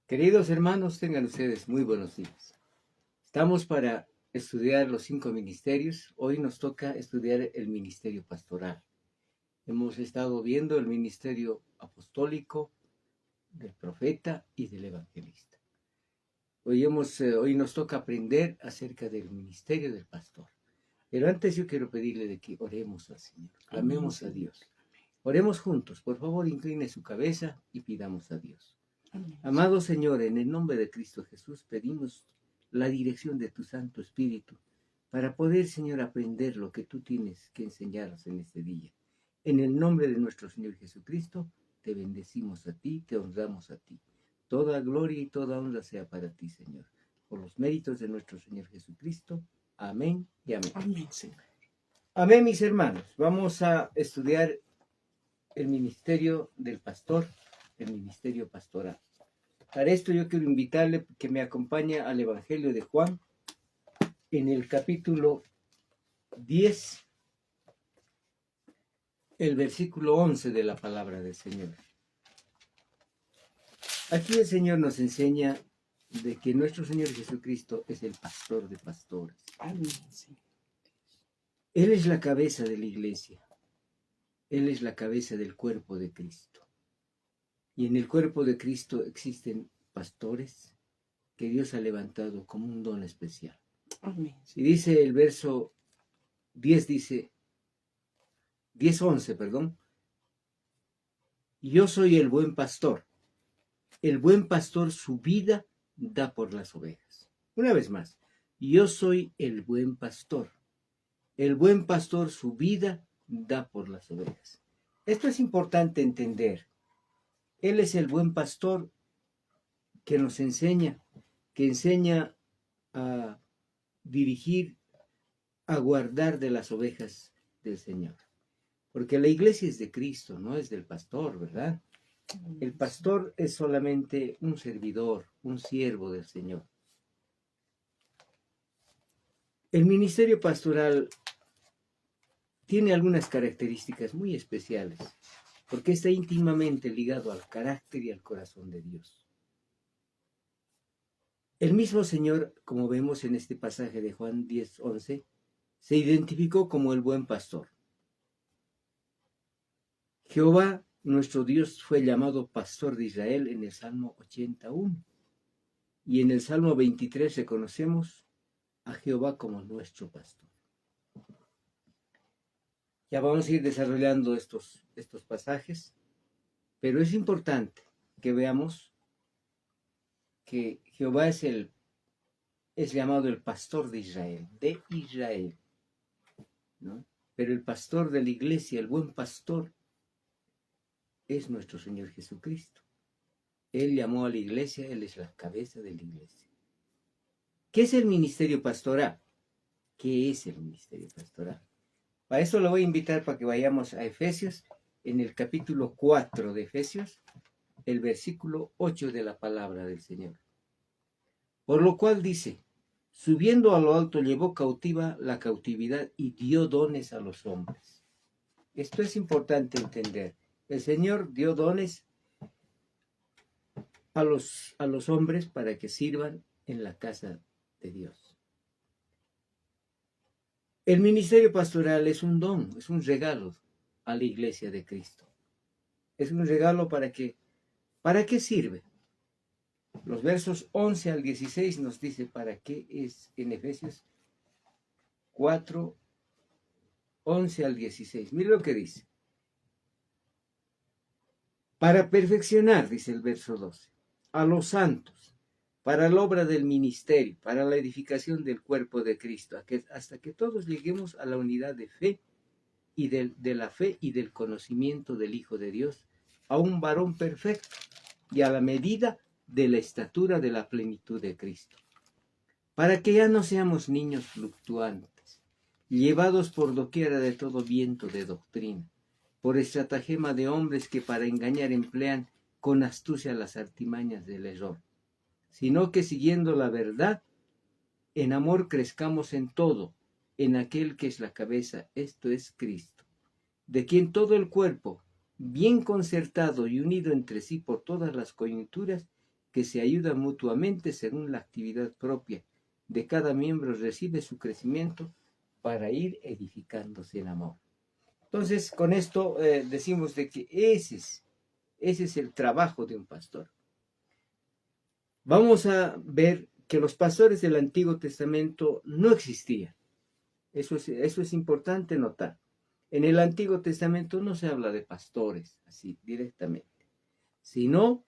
Queridos hermanos, tengan ustedes muy buenos días. Estamos para estudiar los 5 ministerios. Hoy nos toca estudiar el ministerio pastoral. Hemos estado viendo el ministerio apostólico, del profeta y del evangelista. Hoy nos toca aprender acerca del ministerio del pastor. Pero antes yo quiero pedirle de que oremos al Señor, clamemos a Dios. Oremos juntos, por favor, incline su cabeza y pidamos a Dios. Amado Señor, en el nombre de Cristo Jesús pedimos la dirección de tu Santo Espíritu para poder, Señor, aprender lo que tú tienes que enseñarnos en este día. En el nombre de nuestro Señor Jesucristo, te bendecimos a ti, te honramos a ti. Toda gloria y toda honra sea para ti, Señor. Por los méritos de nuestro Señor Jesucristo. Amén y amén. Amén, Señor. Amén, mis hermanos. Vamos a estudiar el ministerio del pastor, el ministerio pastoral. Para esto yo quiero invitarle que me acompañe al Evangelio de Juan, en el capítulo 10, el versículo 11 de la palabra del Señor. Aquí el Señor nos enseña de que nuestro Señor Jesucristo es el pastor de pastores. Amén, Señor. Él es la cabeza de la iglesia. Él es la cabeza del cuerpo de Cristo. Y en el cuerpo de Cristo existen pastores que Dios ha levantado como un don especial. Amén. Y dice el verso 10, 10:11, yo soy el buen pastor. El buen pastor su vida da por las ovejas. Una vez más, yo soy el buen pastor. El buen pastor su vida da por las ovejas. Esto es importante entender. Él es el buen pastor que nos enseña, que enseña a dirigir, a guardar de las ovejas del Señor. Porque la iglesia es de Cristo, no es del pastor, ¿verdad? El pastor es solamente un servidor, un siervo del Señor. El ministerio pastoral tiene algunas características muy especiales, porque está íntimamente ligado al carácter y al corazón de Dios. El mismo Señor, como vemos en este pasaje de Juan 10:11, se identificó como el buen pastor. Jehová, nuestro Dios, fue llamado pastor de Israel en el Salmo 81. Y en el Salmo 23 reconocemos a Jehová como nuestro pastor. Ya vamos a ir desarrollando estos pasajes, pero es importante que veamos que Jehová es llamado el pastor de Israel, ¿no? Pero el pastor de la iglesia, el buen pastor, es nuestro Señor Jesucristo. Él llamó a la iglesia, Él es la cabeza de la iglesia. ¿Qué es el ministerio pastoral? ¿Qué es el ministerio pastoral? Para eso lo voy a invitar para que vayamos a Efesios, en el capítulo 4 de Efesios, el versículo 8 de la palabra del Señor. Por lo cual dice, subiendo a lo alto llevó cautiva la cautividad y dio dones a los hombres. Esto es importante entender. El Señor dio dones a los hombres para que sirvan en la casa de Dios. El ministerio pastoral es un don, es un regalo a la iglesia de Cristo. Es un regalo ¿para qué sirve? Los versos 11 al 16 nos dice para qué es en Efesios 4, 11 al 16. Mira lo que dice. Para perfeccionar, dice el verso 12, a los santos, para la obra del ministerio, para la edificación del cuerpo de Cristo, hasta que todos lleguemos a la unidad de fe y de la fe y del conocimiento del Hijo de Dios, a un varón perfecto y a la medida de la estatura de la plenitud de Cristo, para que ya no seamos niños fluctuantes, llevados por doquiera de todo viento de doctrina, por estratagema de hombres que para engañar emplean con astucia las artimañas del error, sino que siguiendo la verdad, en amor crezcamos en todo, en aquel que es la cabeza, esto es Cristo, de quien todo el cuerpo, bien concertado y unido entre sí por todas las coyunturas, que se ayudan mutuamente según la actividad propia de cada miembro, recibe su crecimiento para ir edificándose en amor. Entonces, con esto decimos de que ese es el trabajo de un pastor. Vamos a ver que los pastores del Antiguo Testamento no existían. Eso es importante notar. En el Antiguo Testamento no se habla de pastores así directamente, sino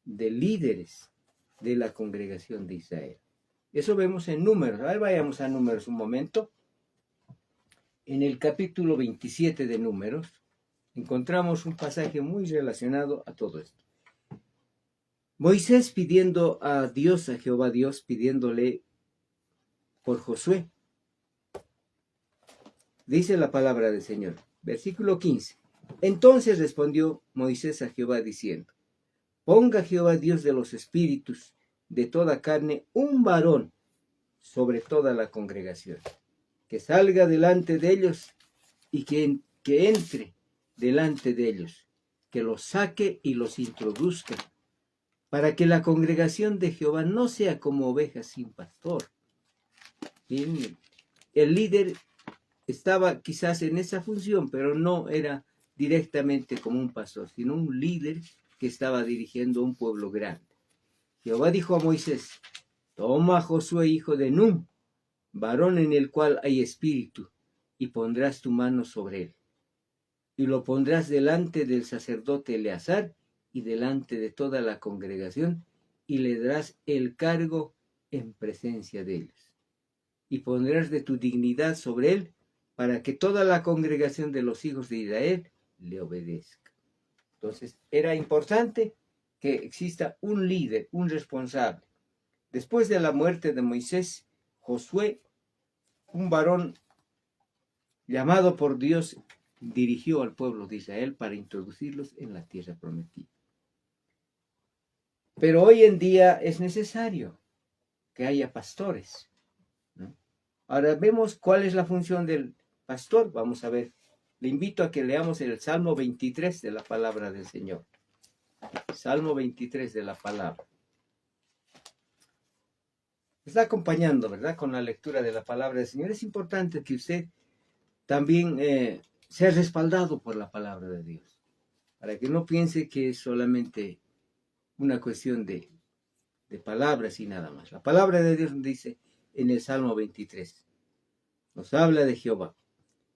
de líderes de la congregación de Israel. Eso vemos en Números. A ver, vayamos a Números un momento. En el capítulo 27 de Números encontramos un pasaje muy relacionado a todo esto. Moisés pidiendo a Dios, a Jehová Dios, pidiéndole por Josué. Dice la palabra del Señor, versículo 15. Entonces respondió Moisés a Jehová diciendo, ponga Jehová Dios de los espíritus de toda carne un varón sobre toda la congregación, que salga delante de ellos y que entre delante de ellos, que los saque y los introduzca, para que la congregación de Jehová no sea como ovejas sin pastor. Bien, el líder estaba quizás en esa función, pero no era directamente como un pastor, sino un líder que estaba dirigiendo un pueblo grande. Jehová dijo a Moisés, toma a Josué hijo de Nun, varón en el cual hay espíritu, y pondrás tu mano sobre él. Y lo pondrás delante del sacerdote Eleazar y delante de toda la congregación, y le darás el cargo en presencia de ellos. Y pondrás de tu dignidad sobre él, para que toda la congregación de los hijos de Israel le obedezca. Entonces, era importante que exista un líder, un responsable. Después de la muerte de Moisés, Josué, un varón llamado por Dios, dirigió al pueblo de Israel para introducirlos en la tierra prometida. Pero hoy en día es necesario que haya pastores, ¿no? Ahora vemos cuál es la función del pastor. Vamos a ver. Le invito a que leamos el Salmo 23 de la palabra del Señor. Salmo 23 de la palabra. Está acompañando, ¿verdad?, con la lectura de la palabra del Señor. Es importante que usted también sea respaldado por la palabra de Dios, para que no piense que es solamente una cuestión de palabras y nada más. La palabra de Dios nos dice en el Salmo 23, nos habla de Jehová.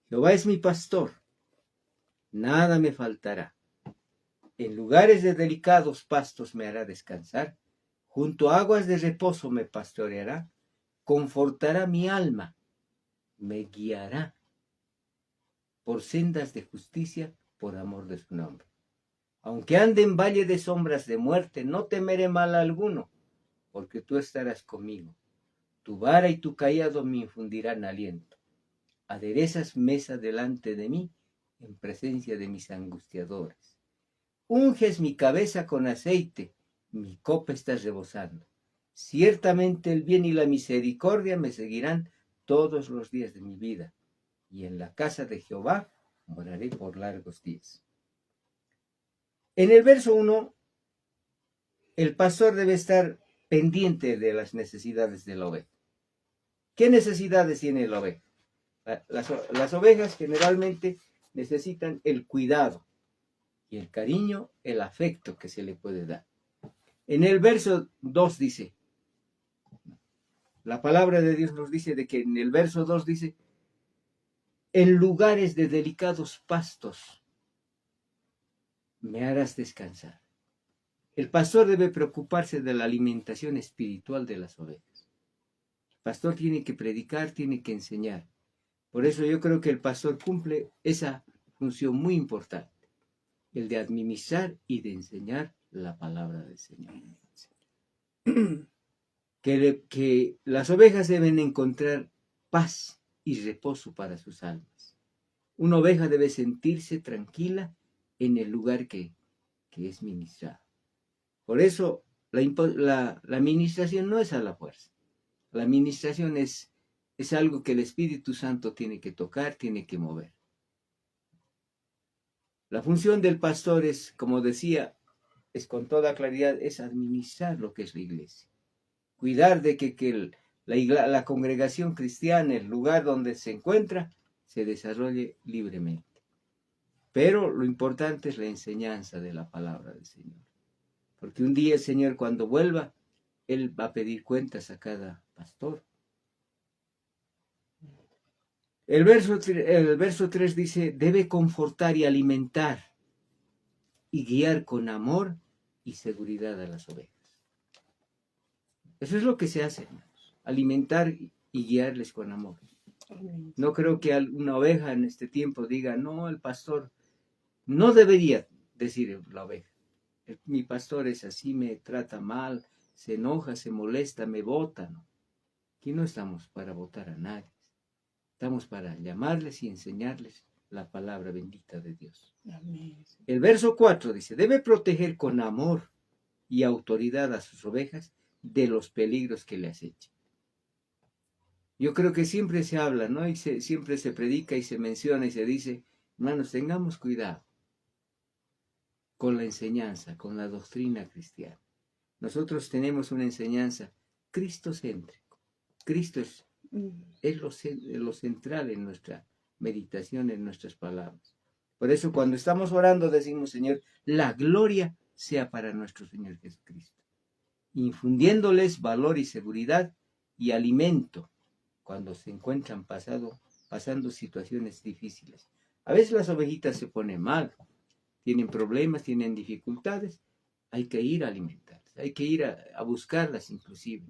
Jehová es mi pastor, nada me faltará. En lugares de delicados pastos me hará descansar, junto a aguas de reposo me pastoreará, confortará mi alma, me guiará por sendas de justicia, por amor de su nombre. Aunque ande en valle de sombras de muerte, no temeré mal alguno, porque tú estarás conmigo. Tu vara y tu cayado me infundirán aliento. Aderezas mesa delante de mí, en presencia de mis angustiadores. Unges mi cabeza con aceite, mi copa está rebosando. Ciertamente el bien y la misericordia me seguirán todos los días de mi vida, y en la casa de Jehová moraré por largos días. En el verso 1, el pastor debe estar pendiente de las necesidades de la oveja. ¿Qué necesidades tiene la oveja? Las ovejas generalmente necesitan el cuidado y el cariño, el afecto que se le puede dar. En el verso 2 dice, la palabra de Dios nos dice de que en el verso 2 dice, en lugares de delicados pastos me harás descansar. El pastor debe preocuparse de la alimentación espiritual de las ovejas. El pastor tiene que predicar, tiene que enseñar. Por eso yo creo que el pastor cumple esa función muy importante, el de administrar y de enseñar la palabra del Señor. Que las ovejas deben encontrar paz y reposo para sus almas. Una oveja debe sentirse tranquila en el lugar que es ministrado. Por eso la administración no es a la fuerza. La administración es algo que el Espíritu Santo tiene que tocar, tiene que mover. La función del pastor es, como decía, es con toda claridad, es administrar lo que es la iglesia. Cuidar de que la congregación cristiana, el lugar donde se encuentra, se desarrolle libremente. Pero lo importante es la enseñanza de la palabra del Señor. Porque un día el Señor, cuando vuelva, Él va a pedir cuentas a cada pastor. El verso 3 dice, debe confortar y alimentar y guiar con amor y seguridad a las ovejas. Eso es lo que se hace, hermanos. Alimentar y guiarles con amor. No creo que una oveja en este tiempo diga, no, el pastor, no debería decir la oveja. Mi pastor es así, me trata mal, se enoja, se molesta, me bota. ¿No? Aquí no estamos para votar a nadie. Estamos para llamarles y enseñarles la palabra bendita de Dios. Amén. El verso 4 dice, debe proteger con amor y autoridad a sus ovejas de los peligros que le acechan. Yo creo que siempre se habla, ¿no? Y siempre se predica y se menciona y se dice, hermanos, tengamos cuidado con la enseñanza, con la doctrina cristiana. Nosotros tenemos una enseñanza cristocéntrica. Cristo es lo central en nuestra meditación, en nuestras palabras. Por eso cuando estamos orando decimos, Señor, la gloria sea para nuestro Señor Jesucristo, infundiéndoles valor y seguridad y alimento cuando se encuentran pasando situaciones difíciles. A veces las ovejitas se ponen mal, tienen problemas, tienen dificultades, hay que ir a alimentarlas, hay que ir a buscarlas inclusive,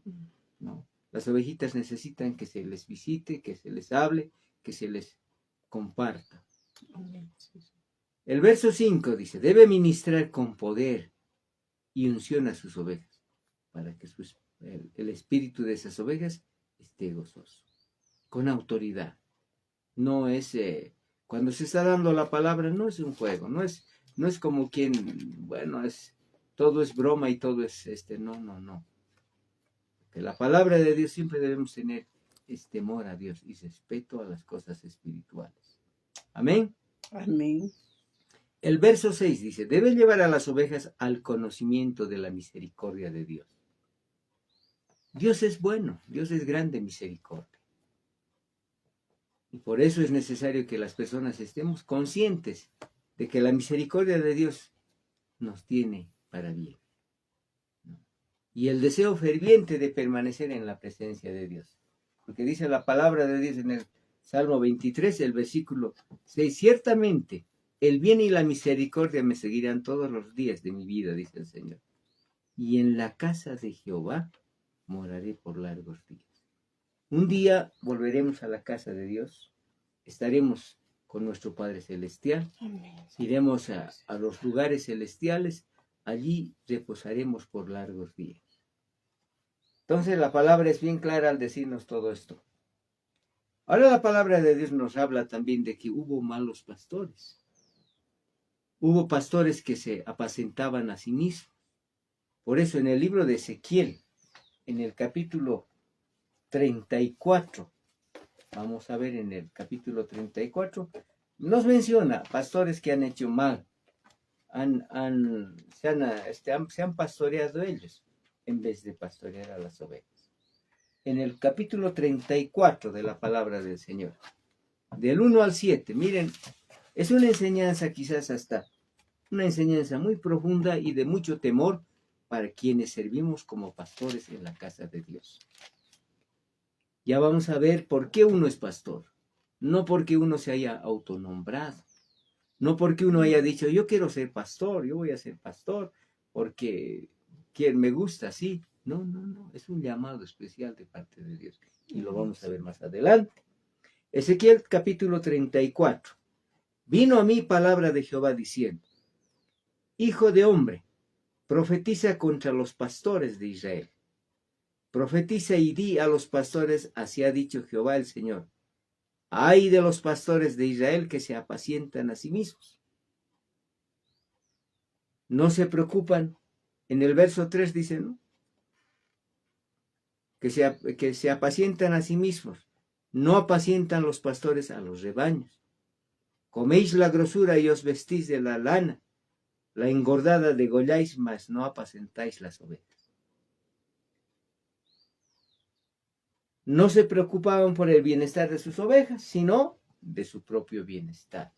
¿no? Las ovejitas necesitan que se les visite, que se les hable, que se les comparta. El verso 5 dice, debe ministrar con poder y unción a sus ovejas, para que el espíritu de esas ovejas esté gozoso, con autoridad. No es, cuando se está dando la palabra, no es un juego, no es como quien, bueno, todo es broma y todo es, no. Que la palabra de Dios siempre debemos tener temor a Dios y respeto a las cosas espirituales. Amén. Amén. El verso 6 dice, debe llevar a las ovejas al conocimiento de la misericordia de Dios. Dios es bueno, Dios es grande misericordia. Y por eso es necesario que las personas estemos conscientes de que la misericordia de Dios nos tiene para bien. Y el deseo ferviente de permanecer en la presencia de Dios. Porque dice la palabra de Dios en el Salmo 23, el versículo 6, ciertamente el bien y la misericordia me seguirán todos los días de mi vida, dice el Señor. Y en la casa de Jehová moraré por largos días. Un día volveremos a la casa de Dios, estaremos con nuestro Padre Celestial, iremos a los lugares celestiales, allí reposaremos por largos días. Entonces la palabra es bien clara al decirnos todo esto. Ahora la palabra de Dios nos habla también de que hubo malos pastores. Hubo pastores que se apacentaban a sí mismos. Por eso en el libro de Ezequiel, en el capítulo 34, vamos a ver en el capítulo 34, nos menciona pastores que han hecho mal, se han pastoreado ellos en vez de pastorear a las ovejas. En el capítulo 34 de la palabra del Señor, del 1 al 7, miren, es una enseñanza quizás hasta una enseñanza muy profunda y de mucho temor para quienes servimos como pastores en la casa de Dios. Ya vamos a ver por qué uno es pastor. No porque uno se haya autonombrado. No porque uno haya dicho, yo quiero ser pastor, yo voy a ser pastor, porque quien me gusta, sí. No. Es un llamado especial de parte de Dios. Y lo vamos a ver más adelante. Ezequiel capítulo 34. Vino a mí palabra de Jehová diciendo, Hijo de hombre, profetiza contra los pastores de Israel. Profetiza y di a los pastores, así ha dicho Jehová el Señor. Ay de los pastores de Israel que se apacientan a sí mismos. No se preocupan. En el verso 3 dice, ¿no? Que se apacientan a sí mismos. No apacientan los pastores a los rebaños. Coméis la grosura y os vestís de la lana. la engordada degolláis, mas no apacentáis las ovejas. No se preocupaban por el bienestar de sus ovejas, sino de su propio bienestar.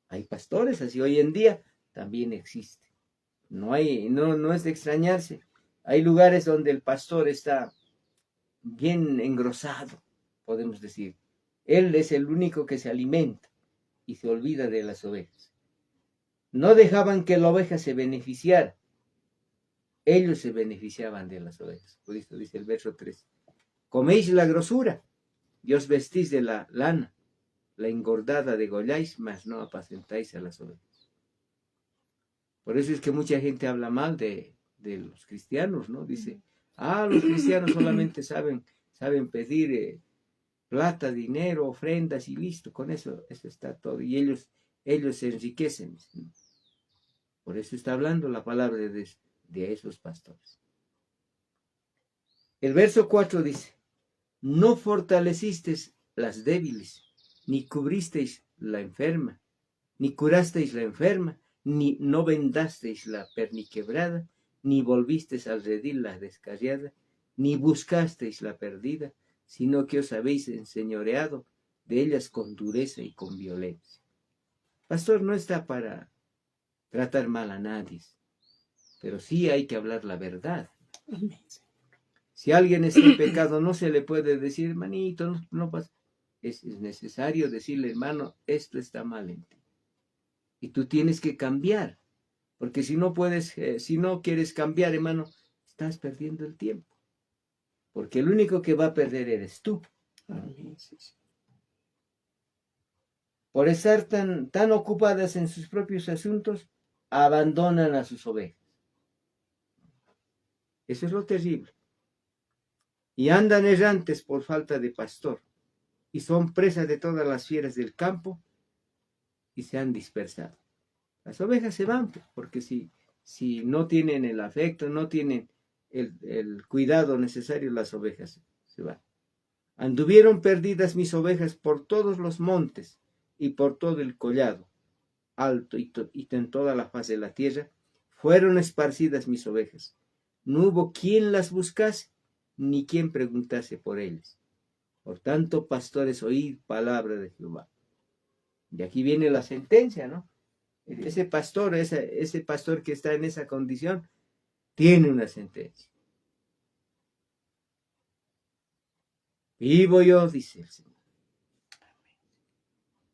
Hay pastores así hoy en día, también existe. No es de extrañarse. Hay lugares donde el pastor está bien engrosado, podemos decir. Él es el único que se alimenta y se olvida de las ovejas. No dejaban que la oveja se beneficiara. Ellos se beneficiaban de las ovejas. Por eso dice el verso 3. Coméis la grosura y os vestís de la lana. La engordada degolláis, mas no apacentáis a las ovejas. Por eso es que mucha gente habla mal de los cristianos, ¿no? Dice, los cristianos solamente saben pedir plata, dinero, ofrendas y listo, con eso está todo. Y ellos se enriquecen. Por eso está hablando la palabra de esos pastores. El verso 4 dice, no fortalecisteis las débiles, ni cubristeis la enferma, ni curasteis la enferma, ni no vendasteis la perniquebrada, ni volvisteis al redil la descarriada, ni buscasteis la perdida, sino que os habéis enseñoreado de ellas con dureza y con violencia. Pastor no está para tratar mal a nadie, pero sí hay que hablar la verdad. Si alguien está en pecado, no se le puede decir, hermanito, no pasa. Es necesario decirle, hermano, esto está mal en ti. Y tú tienes que cambiar, porque si no quieres cambiar, hermano, estás perdiendo el tiempo. Porque el único que va a perder eres tú. Por estar tan ocupadas en sus propios asuntos, abandonan a sus ovejas. Eso es lo terrible. Y andan errantes por falta de pastor, y son presas de todas las fieras del campo, y se han dispersado. Las ovejas se van, porque si no tienen el afecto, no tienen el cuidado necesario, las ovejas se van. Anduvieron perdidas mis ovejas por todos los montes y por todo el collado alto y en toda la faz de la tierra. Fueron esparcidas mis ovejas. No hubo quien las buscase, ni quien preguntase por ellas. Por tanto, pastores, oíd palabra de Jehová. Y aquí viene la sentencia, ¿no? Ese pastor que está en esa condición, tiene una sentencia. Vivo yo, dice el Señor,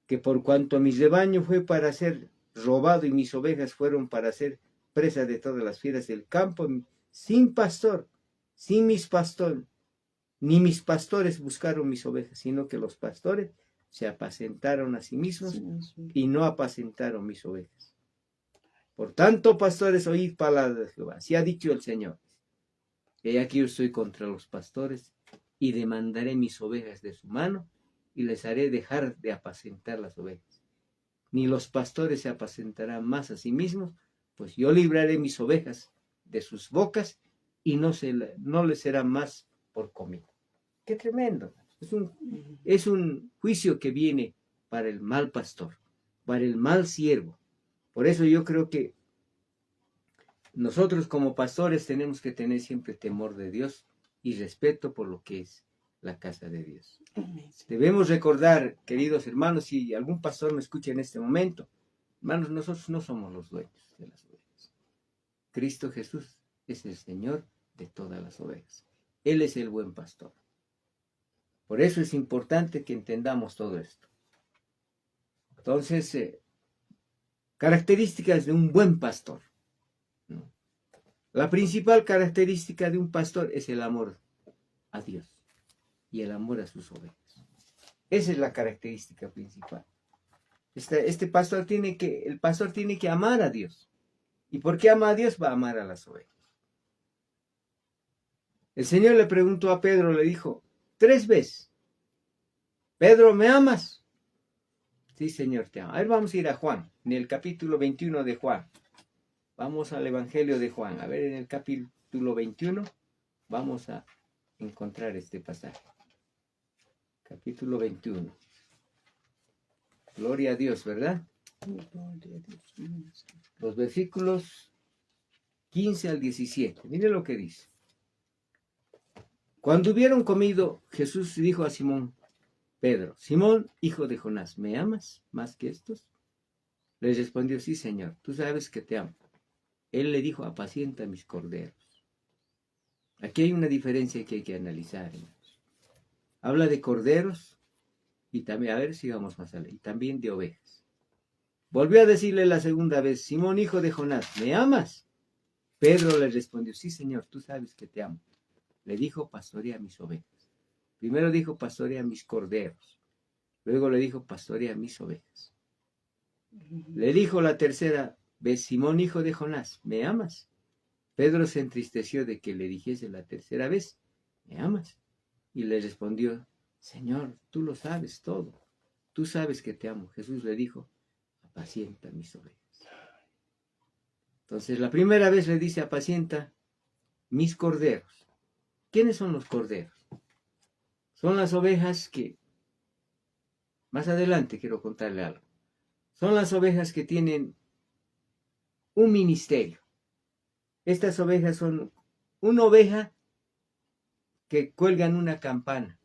que por cuanto mi rebaño fue para ser robado y mis ovejas fueron para ser presa de todas las fieras del campo, sin pastor, sin mis pastores, ni mis pastores buscaron mis ovejas, sino que los pastores se apacentaron a sí mismos y no apacentaron mis ovejas. Por tanto, pastores, oíd palabra de Jehová. Así ha dicho el Señor. He aquí yo estoy contra los pastores y demandaré mis ovejas de su mano y les haré dejar de apacentar las ovejas. Ni los pastores se apacentarán más a sí mismos, pues yo libraré mis ovejas de sus bocas y no les será más por comida. ¡Qué tremendo! Es un juicio que viene para el mal pastor, para el mal siervo. Por eso yo creo que nosotros como pastores tenemos que tener siempre temor de Dios y respeto por lo que es la casa de Dios. Debemos recordar, queridos hermanos, si algún pastor me escucha en este momento, hermanos, nosotros no somos los dueños de las ovejas. Cristo Jesús es el Señor de todas las ovejas. Él es el buen pastor. Por eso es importante que entendamos todo esto. Entonces, características de un buen pastor. La principal característica de un pastor es el amor a Dios y el amor a sus ovejas. Esa es la característica principal. El pastor tiene que amar a Dios. ¿Y por qué ama a Dios? Va a amar a las ovejas. El Señor le preguntó a Pedro, le dijo 3 veces, Pedro, ¿me amas? Sí, Señor, te amo. A ver, vamos a ir a Juan, en el capítulo 21 de Juan. Vamos al Evangelio de Juan. A ver, en el capítulo 21 vamos a encontrar este pasaje. Capítulo 21. Gloria a Dios, ¿verdad? Los versículos 15 al 17. Mire lo que dice. Cuando hubieron comido, Jesús dijo a Simón Pedro: Simón, hijo de Jonás, ¿me amas más que estos? Le respondió: sí, Señor, tú sabes que te amo. Él le dijo: apacienta mis corderos. Aquí hay una diferencia que hay que analizar, hermanos. Habla de corderos y también, a ver si vamos más allá, y también de ovejas. Volvió a decirle la segunda vez: Simón, hijo de Jonás, ¿me amas? Pedro le respondió: sí, Señor, tú sabes que te amo. Le dijo: pastorea mis ovejas. Primero dijo: pastorea mis corderos. Luego le dijo: pastorea mis ovejas. Le dijo la tercera vez: Simón, hijo de Jonás, ¿me amas? Pedro se entristeció de que le dijese la tercera vez: ¿me amas? Y le respondió: Señor, tú lo sabes todo. Tú sabes que te amo. Jesús le dijo: apacienta mis ovejas. Entonces, la primera vez le dice: apacienta mis corderos. ¿Quiénes son los corderos? Son las ovejas que, más adelante quiero contarle algo, son las ovejas que tienen un ministerio. Estas ovejas son una oveja que cuelgan una campana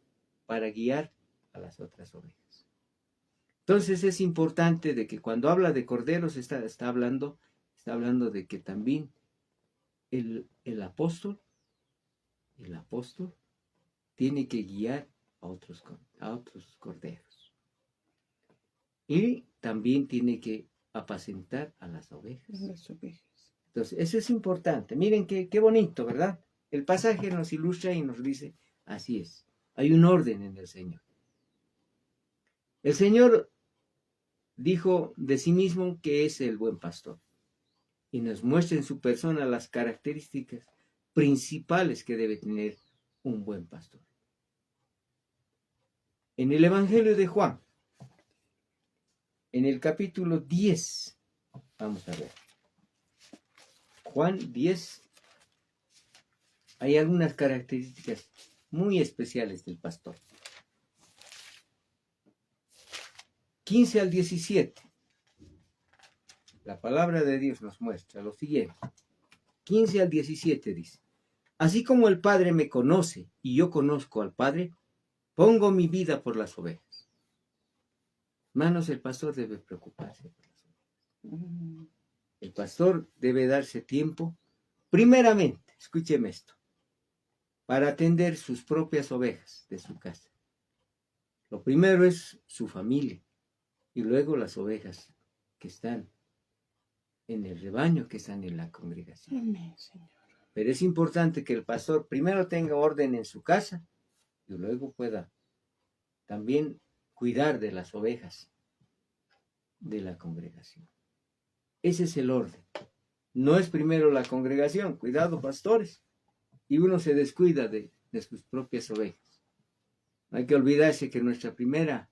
para guiar a las otras ovejas. Entonces es importante de que cuando habla de corderos está hablando de que también el apóstol tiene que guiar a otros corderos. Y también tiene que apacentar a las ovejas. Entonces, eso es importante. Miren qué bonito, ¿verdad? El pasaje nos ilustra y nos dice: así es. Hay un orden en el Señor. El Señor dijo de sí mismo que es el buen pastor. Y nos muestra en su persona las características principales que debe tener un buen pastor. En el Evangelio de Juan, en el capítulo 10, vamos a ver. Juan 10, hay algunas características muy especiales del pastor. 15 al 17. La palabra de Dios nos muestra lo siguiente. 15 al 17 dice: así como el Padre me conoce y yo conozco al Padre, pongo mi vida por las ovejas. Hermanos, el pastor debe preocuparse por las ovejas. El pastor debe darse tiempo, primeramente, escúcheme esto, para atender sus propias ovejas de su casa. Lo primero es su familia y luego las ovejas que están en el rebaño, que están en la congregación. Amén, Señor. Pero es importante que el pastor primero tenga orden en su casa y luego pueda también cuidar de las ovejas de la congregación. Ese es el orden. No es primero la congregación, cuidado, pastores, y uno se descuida de sus propias ovejas. No hay que olvidarse que nuestra primera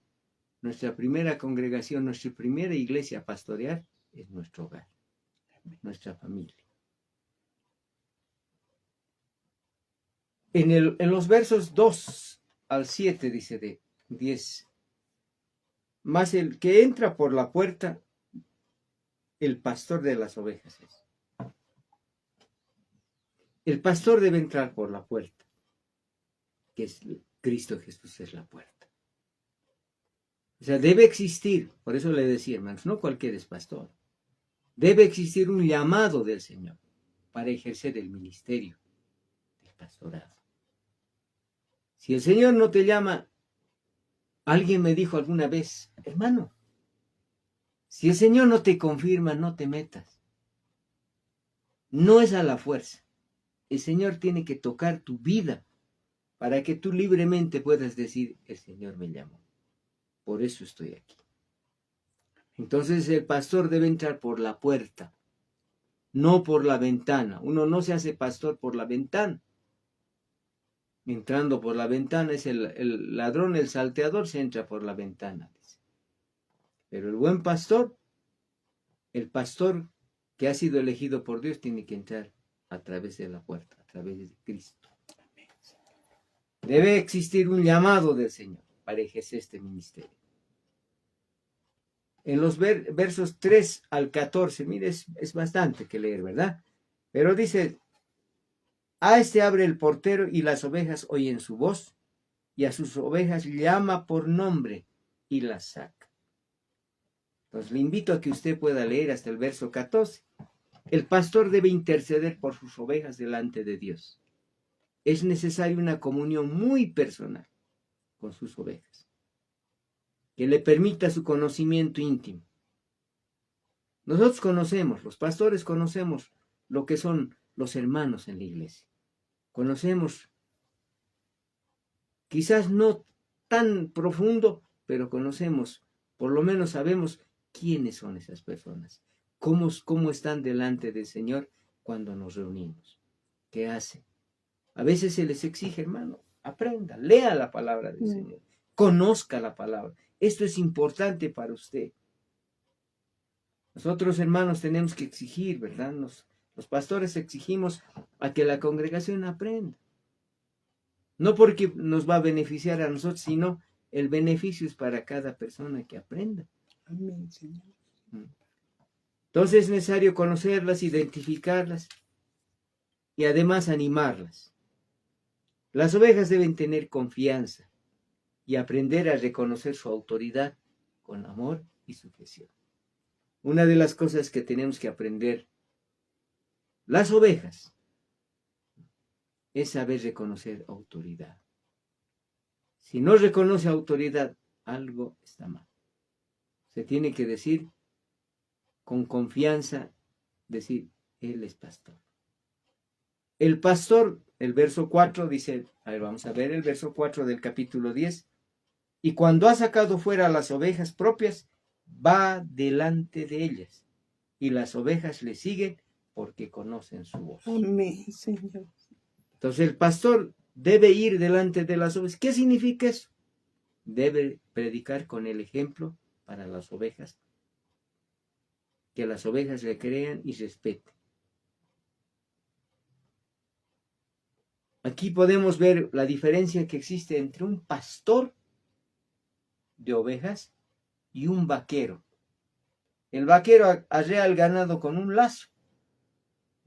congregación, nuestra primera iglesia a pastorear es nuestro hogar, nuestra familia. En los versos 2 al 7 dice de 10: mas el que entra por la puerta, el pastor de las ovejas es. El pastor debe entrar por la puerta, que es Cristo Jesús, es la puerta. O sea, debe existir, por eso le decía, hermanos, no cualquiera es pastor. Debe existir un llamado del Señor para ejercer el ministerio del pastorado. Si el Señor no te llama, alguien me dijo alguna vez: hermano, si el Señor no te confirma, no te metas. No es a la fuerza. El Señor tiene que tocar tu vida para que tú libremente puedas decir: el Señor me llamó, por eso estoy aquí. Entonces el pastor debe entrar por la puerta, no por la ventana. Uno no se hace pastor por la ventana. Entrando por la ventana es el ladrón, el salteador se entra por la ventana. Pero el buen pastor, el pastor que ha sido elegido por Dios, tiene que entrar a través de la puerta, a través de Cristo. Debe existir un llamado del Señor para ejercer este ministerio. En los versos 3 al 14, mire, es bastante que leer, ¿verdad? Pero dice, a este abre el portero y las ovejas oyen su voz, y a sus ovejas llama por nombre y las saca. Entonces le invito a que usted pueda leer hasta el verso 14. El pastor debe interceder por sus ovejas delante de Dios. Es necesaria una comunión muy personal con sus ovejas, que le permita su conocimiento íntimo. Nosotros conocemos, los pastores conocemos lo que son los hermanos en la iglesia. Conocemos, quizás no tan profundo, pero conocemos, por lo menos sabemos quiénes son esas personas, cómo están delante del Señor cuando nos reunimos, qué hacen. A veces se les exige, hermano, aprenda, lea la palabra del Señor, conozca la palabra. Esto es importante para usted. Nosotros, hermanos, tenemos que exigir, ¿verdad? Los pastores exigimos a que la congregación aprenda. No porque nos va a beneficiar a nosotros, sino el beneficio es para cada persona que aprenda. Amén, Señor. Entonces es necesario conocerlas, identificarlas y además animarlas. Las ovejas deben tener confianza y aprender a reconocer su autoridad con amor y sujeción. Una de las cosas que tenemos que aprender las ovejas es saber reconocer autoridad. Si no reconoce autoridad, algo está mal. Se tiene que decir con confianza, decir, Él es pastor. El pastor, el verso 4 dice, a ver, vamos a ver el verso 4 del capítulo 10. Y cuando ha sacado fuera las ovejas propias, va delante de ellas. Y las ovejas le siguen porque conocen su voz. Amén, Señor. Entonces el pastor debe ir delante de las ovejas. ¿Qué significa eso? Debe predicar con el ejemplo para las ovejas. Que las ovejas le crean y respeten. Aquí podemos ver la diferencia que existe entre un pastor de ovejas y un vaquero. El vaquero arrea al ganado con un lazo.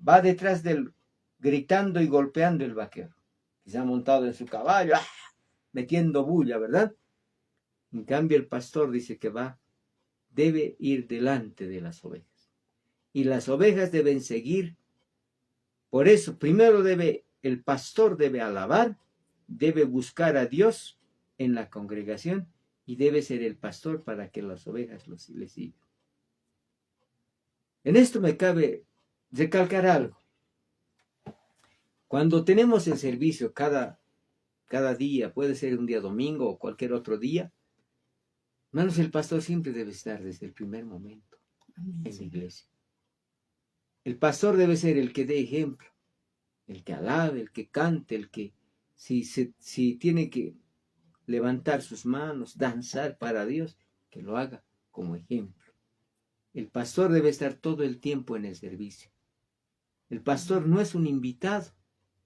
Va detrás del gritando y golpeando el vaquero. Quizá montado en su caballo, metiendo bulla, ¿verdad? En cambio el pastor dice que debe ir delante de las ovejas. Y las ovejas deben seguir. Por eso, primero el pastor debe alabar, debe buscar a Dios en la congregación y debe ser el pastor para que las ovejas le sigan. En esto me cabe recalcar algo. Cuando tenemos el servicio cada día, puede ser un día domingo o cualquier otro día, hermanos, el pastor siempre debe estar desde el primer momento en la iglesia. El pastor debe ser el que dé ejemplo, el que alabe, el que cante, el que si tiene que levantar sus manos, danzar para Dios, que lo haga como ejemplo. El pastor debe estar todo el tiempo en el servicio. El pastor no es un invitado,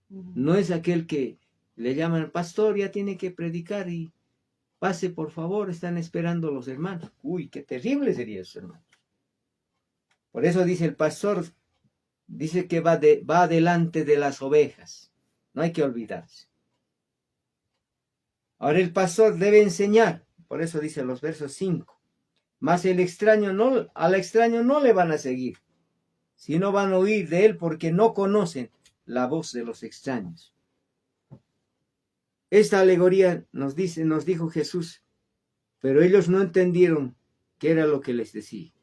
no es aquel que le llaman pastor, ya tiene que predicar y pase por favor, están esperando los hermanos. Uy, qué terrible sería eso, hermano. Por eso dice el pastor, dice que va delante de las ovejas. No hay que olvidarse. Ahora el pastor debe enseñar, por eso dice los versos 5. Mas al extraño no le van a seguir, sino van a oír de él porque no conocen la voz de los extraños. Esta alegoría nos dijo Jesús, pero ellos no entendieron qué era lo que les decía.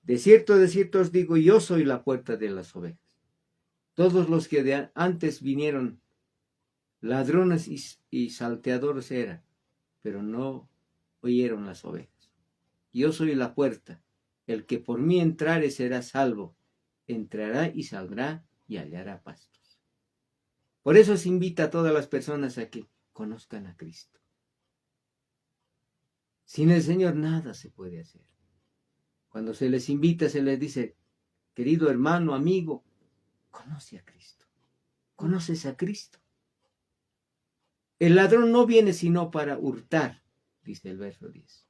De cierto os digo, yo soy la puerta de las ovejas. Todos los que antes vinieron, ladrones y salteadores eran, pero no oyeron las ovejas. Yo soy la puerta. El que por mí entrare será salvo. Entrará y saldrá y hallará pastos. Por eso se invita a todas las personas a que conozcan a Cristo. Sin el Señor nada se puede hacer. Cuando se les invita, se les dice, querido hermano, amigo, conoce a Cristo. ¿Conoces a Cristo? El ladrón no viene sino para hurtar, dice el verso 10.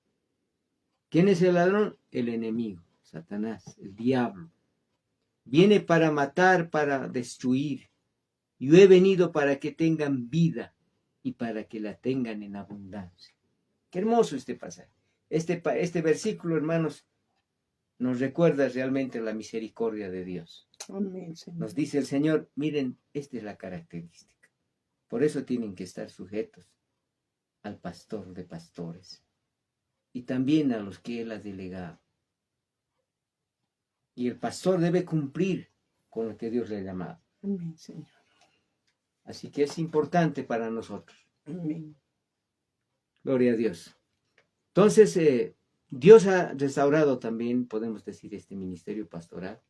¿Quién es el ladrón? El enemigo, Satanás, el diablo. Viene para matar, para destruir. Yo he venido para que tengan vida y para que la tengan en abundancia. Qué hermoso este pasaje. Este versículo, hermanos, nos recuerda realmente la misericordia de Dios. Amén, Señor. Nos dice el Señor, miren, esta es la característica. Por eso tienen que estar sujetos al pastor de pastores y también a los que Él ha delegado. Y el pastor debe cumplir con lo que Dios le ha llamado. Amén, Señor. Así que es importante para nosotros. Amén. Gloria a Dios. Entonces, Dios ha restaurado también, podemos decir, este ministerio pastoral.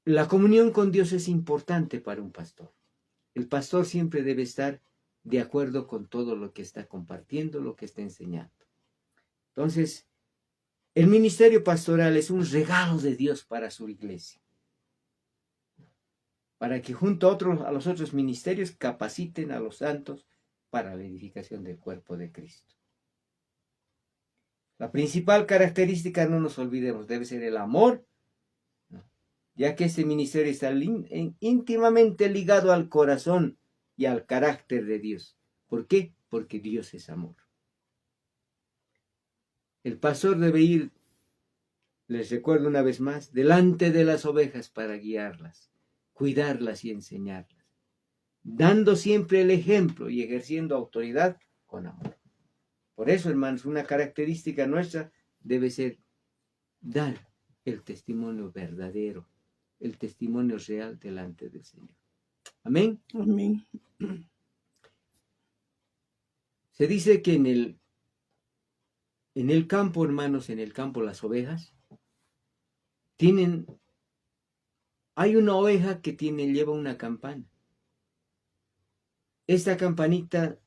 La comunión con Dios es importante para un pastor. El pastor siempre debe estar de acuerdo con todo lo que está compartiendo, lo que está enseñando. Entonces, el ministerio pastoral es un regalo de Dios para su iglesia, para que junto a los otros ministerios capaciten a los santos para la edificación del cuerpo de Cristo. La principal característica, no nos olvidemos, debe ser el amor, ya que este ministerio está íntimamente ligado al corazón y al carácter de Dios. ¿Por qué? Porque Dios es amor. El pastor debe ir, les recuerdo una vez más, delante de las ovejas para guiarlas, cuidarlas y enseñarlas, dando siempre el ejemplo y ejerciendo autoridad con amor. Por eso, hermanos, una característica nuestra debe ser dar el testimonio verdadero, el testimonio real delante del Señor. Amén. Amén. Se dice que en el campo, hermanos, en el campo las ovejas hay una oveja que lleva una campana. Esta campanita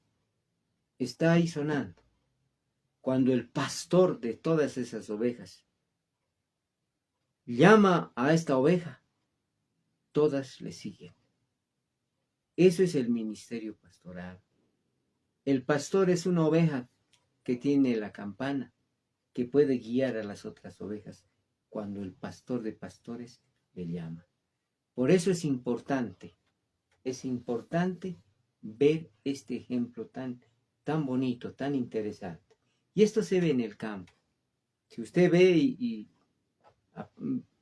está ahí sonando. Cuando el pastor de todas esas ovejas llama a esta oveja, todas le siguen. Eso es el ministerio pastoral. El pastor es una oveja que tiene la campana, que puede guiar a las otras ovejas cuando el pastor de pastores le llama. Por eso es importante ver este ejemplo tan bonito, tan interesante. Y esto se ve en el campo. Si usted ve y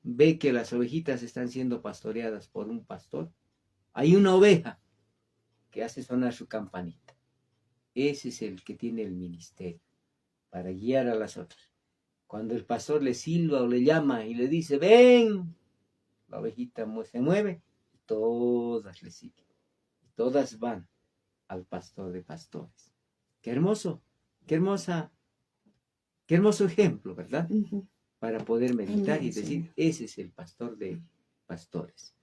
ve que las ovejitas están siendo pastoreadas por un pastor, hay una oveja que hace sonar su campanita. Ese es el que tiene el ministerio para guiar a las otras. Cuando el pastor le silba o le llama y le dice, ven, la ovejita se mueve y todas le siguen. Y todas van al pastor de pastores. Qué hermoso, qué hermoso ejemplo, ¿verdad? Para poder meditar y decir, ese es el pastor de pastores.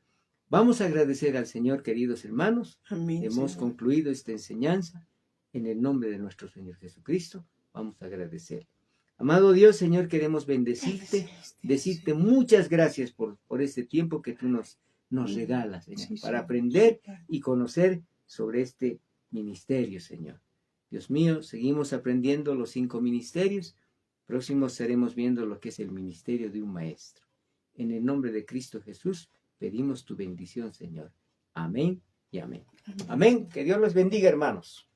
Vamos a agradecer al Señor, queridos hermanos. Amén, Hemos Señor. concluido esta enseñanza. En el nombre de nuestro Señor Jesucristo, vamos a agradecer. Amado Dios, Señor, queremos bendecirte, decirte muchas gracias por este tiempo que tú nos regalas, Señor, Sí, para Señor. aprender y conocer sobre este ministerio, Señor. Dios mío, seguimos aprendiendo los 5 ministerios. Próximos estaremos viendo lo que es el ministerio de un maestro. En el nombre de Cristo Jesús, pedimos tu bendición, Señor. Amén y amén. Amén. Que Dios los bendiga, hermanos.